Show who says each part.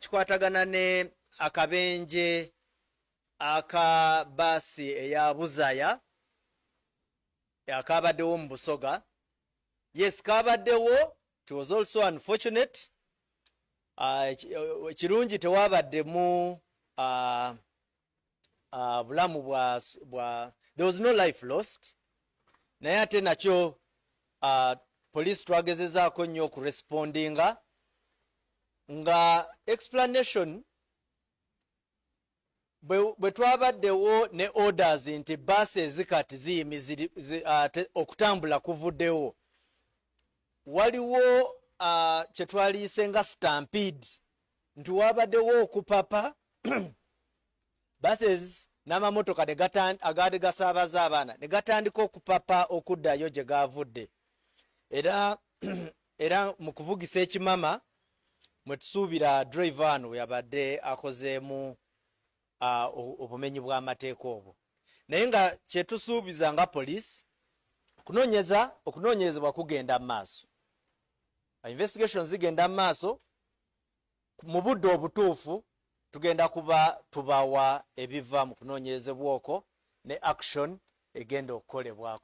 Speaker 1: kikwatagana ne akabenje aka basi eya Buzaya akabaddewo mu Busoga. Yes, kabaddewo. It was also unfortunate. Kirungi tewabaddemu bulamu bwa there was no life lost. Naye ate nakyo police twagezezaako nnyo okurespondinga nga explanation bwe twabaddewo ne orders nti buses kati okutambula kuvuddewo, waliwo kye twaliise nga stampede nti wabaddewo okupapa buses n'amamotoka agaali gasaabaza abaana ne gatandika okupapa okuddayo gye gaavudde. Era mu kuvugisa ekimama mwe tusuubira driver wano we yabadde akozeemu obumenyi bw'amateeka obwo. Naye nga kye tusuubiza nga police, okunoonyerezebwa kugenda mu maaso. Investigations zigenda mu maaso. Mu budde obutuufu tugenda kuba tubawa ebiva mu kunoonyerezebwa okwo ne action egenda okukolebwako.